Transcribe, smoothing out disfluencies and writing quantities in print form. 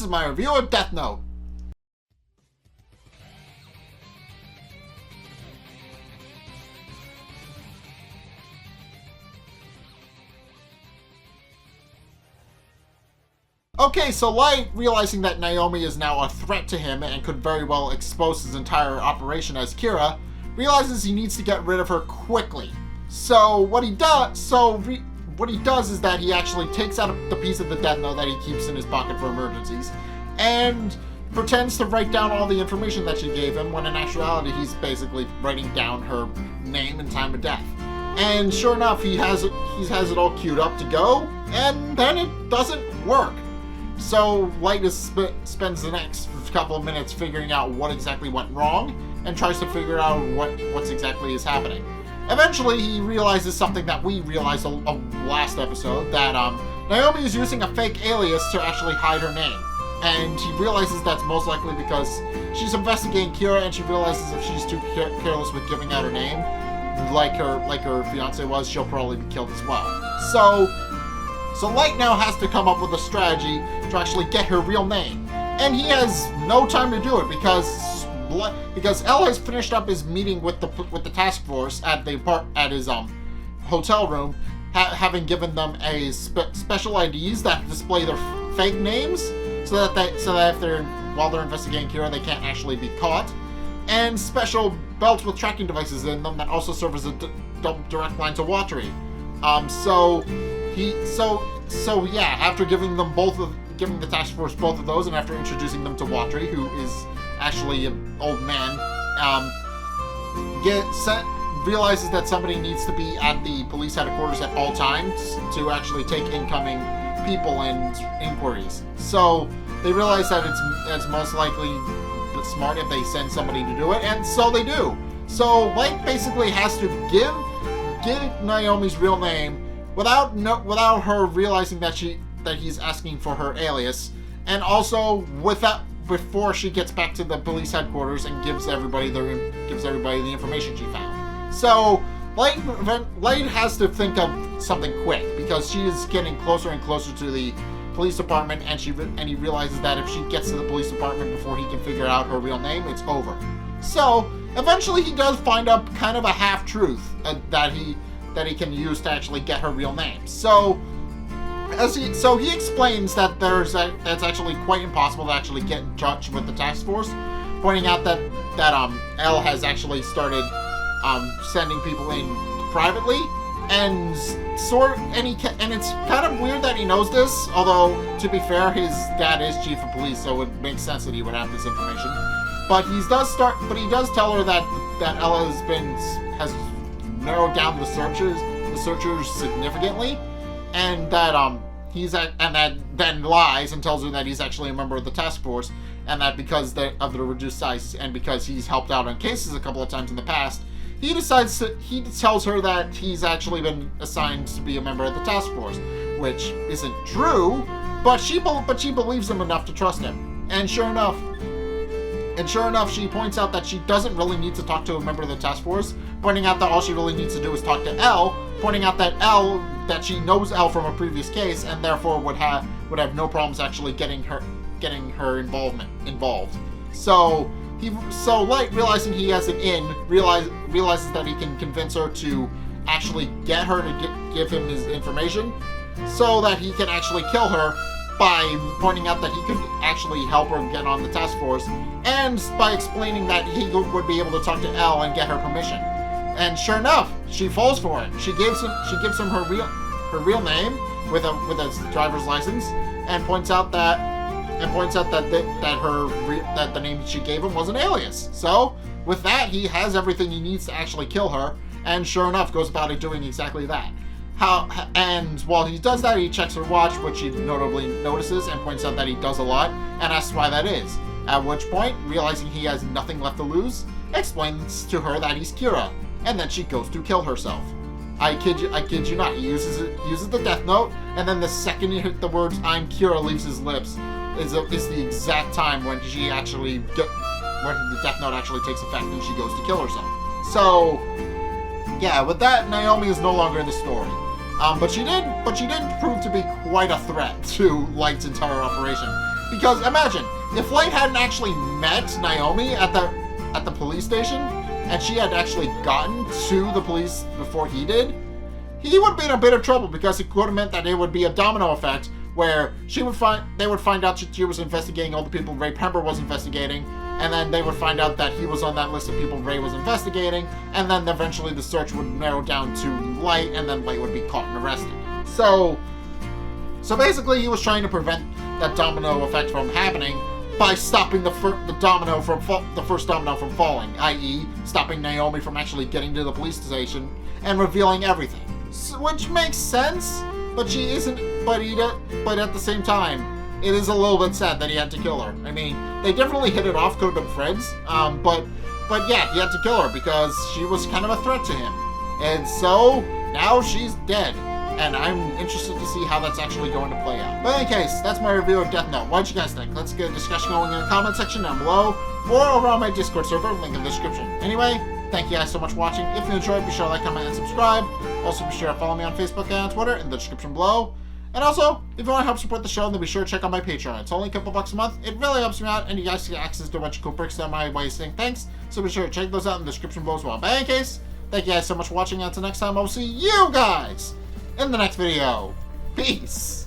is my review of Death Note. Okay, so Light, realizing that Naomi is now a threat to him and could very well expose his entire operation as Kira, realizes he needs to get rid of her quickly. So what he does is that he actually takes out the piece of the Death Note that he keeps in his pocket for emergencies, and pretends to write down all the information that she gave him, when in actuality he's basically writing down her name and time of death. And sure enough, he has it all queued up to go, and then it doesn't work. So Light spends the next couple of minutes figuring out what exactly went wrong, and tries to figure out what's exactly is happening. Eventually, he realizes something that we realized last episode, that Naomi is using a fake alias to actually hide her name. And he realizes that's most likely because she's investigating Kira, and she realizes if she's too careless with giving out her name, like her fiance was, she'll probably be killed as well. So Light now has to come up with a strategy to actually get her real name. And he has no time to do it because L has finished up his meeting with the task force at his hotel room, having given them a special IDs that display their fake names, so that if while they're investigating Kira, they can't actually be caught, and special belts with tracking devices in them that also serve as a direct line to Watari. After giving the task force both of those, and after introducing them to Watari, who is actually an old man, realizes that somebody needs to be at the police headquarters at all times to actually take incoming people and inquiries. So they realize that it's most likely smart if they send somebody to do it, and so they do. So Light basically has to give Naomi's real name without her realizing that he's asking for her alias, and also before she gets back to the police headquarters and gives everybody the information she found. So Light has to think of something quick, because she is getting closer and closer to the police department, and he realizes that if she gets to the police department before he can figure out her real name, it's over. So eventually he does find out kind of a half-truth that he can use to actually get her real name. So he explains that that's actually quite impossible to actually get in touch with the task force, pointing out that L has actually started sending people in privately, and it's kind of weird that he knows this, although to be fair, his dad is chief of police, so it makes sense that he would have this information. But he does tell her that L has narrowed down the searchers significantly, and that then lies and tells her that he's actually a member of the task force, and that because of the reduced size and because he's helped out on cases a couple of times in the past, he tells her that he's actually been assigned to be a member of the task force, which isn't true, but she believes him enough to trust him. And sure enough, she points out that she doesn't really need to talk to a member of the task force, pointing out that all she really needs to do is talk to L, pointing out that she knows L from a previous case, and therefore would have no problems actually getting her involved. So Light, realizing he has an in, realizes that he can convince her to actually get her to give him his information, so that he can actually kill her by pointing out that he could actually help her get on the task force, and by explaining that he would be able to talk to L and get her permission. And sure enough, she falls for it. She gives him her real name with a driver's license, and points out that the name she gave him was an alias. So with that, he has everything he needs to actually kill her, and sure enough, goes about it doing exactly that. And while he does that, he checks her watch, which she notably notices, and points out that he does a lot, and asks why that is. At which point, realizing he has nothing left to lose, explains to her that he's Kira, and then she goes to kill herself. I kid you not. He uses the Death Note, and then the second he hit the words "I'm Kira" leaves his lips is the exact time when when the Death Note actually takes effect and she goes to kill herself. So yeah, with that, Naomi is no longer in the story. But she did prove to be quite a threat to Light's entire operation, Because imagine, if Light hadn't actually met Naomi at the police station, and she had actually gotten to the police before he did, he would be in a bit of trouble, because it could have meant that it would be a domino effect where they would find out she was investigating all the people Ray Pember was investigating, and then they would find out that he was on that list of people Ray was investigating, and then eventually the search would narrow down to Light, and then Light would be caught and arrested. So basically he was trying to prevent that domino effect from happening by stopping the first domino from falling, i.e. stopping Naomi from actually getting to the police station and revealing everything. Which makes sense, but she isn't, but at the same time, it is a little bit sad that he had to kill her. I mean, they definitely hit it off, could have been friends, but yeah, he had to kill her because she was kind of a threat to him. And so, now she's dead. And I'm interested to see how that's actually going to play out. But in any case, that's my review of Death Note. What'd you guys think? Let's get a discussion going in the comment section down below, or over on my Discord server, link in the description. Anyway, thank you guys so much for watching. If you enjoyed, be sure to like, comment, and subscribe. Also, be sure to follow me on Facebook and on Twitter in the description below. And also, if you want to help support the show, then be sure to check out my Patreon. It's only a couple bucks a month. It really helps me out, and you guys get access to a bunch of cool perks that my way of saying thanks. So be sure to check those out in the description below as well. But in any case, thank you guys so much for watching. Until next time, I'll see you guys in the next video. Peace.